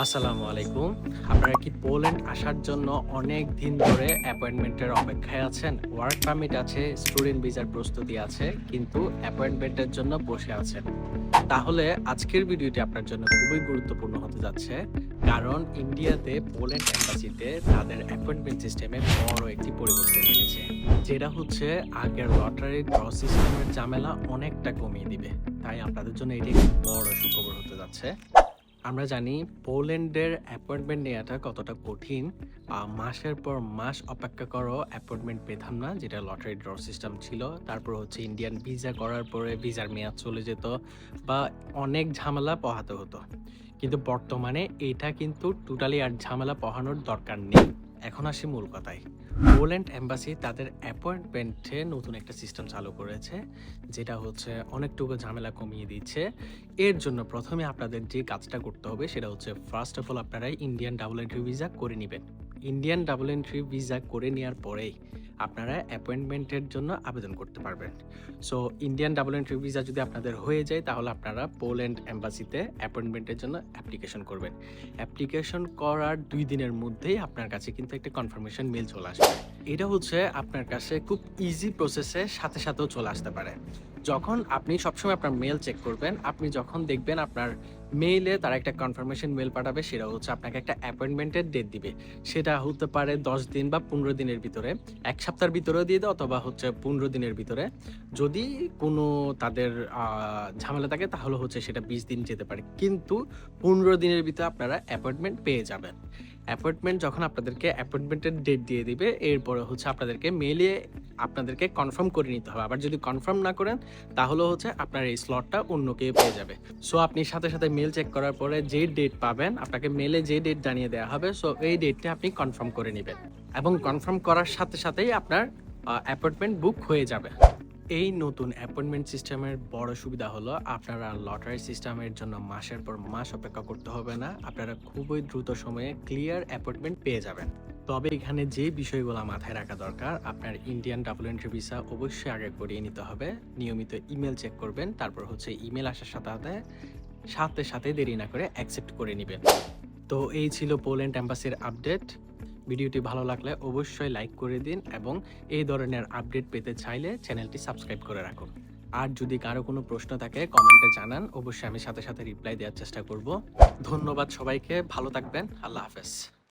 আসসালামু আলাইকুম। আপনারা কি পোল্যান্ড আসার জন্য অনেক দিন ধরে অ্যাপয়েন্টমেন্টের অপেক্ষায় আছেন? ওয়ার্ক পারমিট আছে, স্টুডেন্ট ভিসার প্রস্তুতি আছে, কিন্তু অ্যাপয়েন্টমেন্টের জন্য বসে আছেন। তাহলে আজকের ভিডিওটি আপনার জন্য খুবই গুরুত্বপূর্ণ হতে যাচ্ছে। কারণ ইন্ডিয়াতে পোল্যান্ড এম্বাসিতে তাদের অ্যাপয়েন্টমেন্ট সিস্টেমে বড় একটি পরিবর্তন এনেছে। যেটা হচ্ছে আগের লটারি ড্র সিস্টেমের ঝামেলা অনেকটা কমিয়ে দিবে। তাই আপনাদের জন্য এটি একটি বড় সুখবর হতে যাচ্ছে। আমরা জানি পোল্যান্ডের অ্যাপয়েন্টমেন্ট নেওয়াটা কতটা কঠিন। মাসের পর মাস অপেক্ষা করো অ্যাপয়েন্টমেন্ট পেতাম না, যেটা লটারি ড্র সিস্টেম ছিল। তারপর হচ্ছে ইন্ডিয়ান ভিসা করার পরে ভিসার মেয়াদ চলে যেত বা অনেক ঝামেলা পোহাতে হতো। কিন্তু বর্তমানে এটা কিন্তু টোটালি আর ঝামেলা পোহানোর দরকার নেই। এখন আসি মূল কথায়। পোল্যান্ড এম্বাসি তাদের অ্যাপয়েন্টমেন্টে নতুন একটা সিস্টেম চালু করেছে, যেটা হচ্ছে অনেকটুকু ঝামেলা কমিয়ে দিচ্ছে। এর জন্য প্রথমে আপনাদের যে কাজটা করতে হবে সেটা হচ্ছে ফার্স্ট অফ অল আপনারা ইন্ডিয়ান ডাবল এন্ট্রি ভিসা করে নেবেন। ইন্ডিয়ান ডাবল এন্ট্রি ভিসা করে নেওয়ার পরেই আপনারা অ্যাপয়েন্টমেন্টের জন্য আবেদন করতে পারবেন। So Indian double entry visa যদি আপনাদের হয়ে যায় তাহলে আপনারা পোল্যান্ড এম্বাসিতে অ্যাপয়েন্টমেন্টের জন্য অ্যাপ্লিকেশন করবেন। অ্যাপ্লিকেশন করার 2 দিনের মধ্যেই আপনার কাছে কিন্তু একটা কনফার্মেশন মেল চলে আসবে। এটা হচ্ছে আপনার কাছে খুব ইজি প্রসেসে সাথে সাথেও চলে আসতে পারে। যখন আপনি সবসময় আপনার মেল চেক করবেন, আপনি যখন দেখবেন আপনার মেইলে তারা একটা কনফার্মেশন মেল পাঠাবে, সেটা হচ্ছে আপনাকে একটা অ্যাপয়েন্টমেন্টের ডেট দিবে। সেটা হতে পারে 10 দিন বা 15 দিনের ভিতরে, 1 সপ্তাহের ভিতরেও দিয়ে দেয় অথবা হচ্ছে 15 দিনের ভিতরে। যদি কোনো তাদের ঝামেলা থাকে তাহলে হচ্ছে সেটা 20 দিন যেতে পারে। কিন্তু 15 দিনের ভিতরে আপনারা অ্যাপয়েন্টমেন্ট পেয়ে যাবেন। অ্যাপয়েন্টমেন্ট যখন আপনাদেরকে অ্যাপয়েন্টমেন্টের ডেট দিয়ে দিবে, এরপরে হচ্ছে আপনাদেরকে মেইলে আপনাদেরকে কনফার্ম করে নিতে হবে। আবার যদি কনফার্ম না করেন তাহলে হচ্ছে আপনার এই স্লটটা অন্য কেউ পেয়ে যাবে। সো আপনি সাথে সাথে মেল চেক করার পরে যে ডেট পাবেন, আপনাকে মেলে যে ডেট জানিয়ে দেওয়া হবে, সো এই ডেটটা আপনি কনফার্ম করে নেবেন এবং কনফার্ম করার সাথে সাথেই আপনার অ্যাপয়েন্টমেন্ট বুক হয়ে যাবে। এই নতুন অ্যাপয়েন্টমেন্ট সিস্টেমের বড় সুবিধা হলো আপনারা লটারি সিস্টেমের জন্য মাসের পর মাস অপেক্ষা করতে হবে না। আপনারা খুবই দ্রুত সময়ে ক্লিয়ার অ্যাপয়েন্টমেন্ট পেয়ে যাবেন। তবে এখানে যে বিষয়গুলো মাথায় রাখা দরকার, আপনার ইন্ডিয়ান ডাবল এন্ট্রি ভিসা অবশ্যই আগে করিয়ে নিতে হবে। নিয়মিত ইমেল চেক করবেন, তারপর হচ্ছে ইমেল আসার সাথে সাথে সাথে দেরি না করে অ্যাকসেপ্ট করে নেবেন। তো এই ছিল পোল্যান্ড এম্বাসির আপডেট। ভিডিওটি ভালো লাগলে অবশ্যই লাইক করে দিন এবং এই ধরনের আপডেট পেতে চাইলে চ্যানেলটি সাবস্ক্রাইব করে রাখুন। আর যদি কারো কোনো প্রশ্ন থাকে কমেন্টে জানান, অবশ্যই আমি সাথে সাথে রিপ্লাই দেওয়ার চেষ্টা করব। ধন্যবাদ সবাইকে, ভালো থাকবেন, আল্লাহ হাফেজ।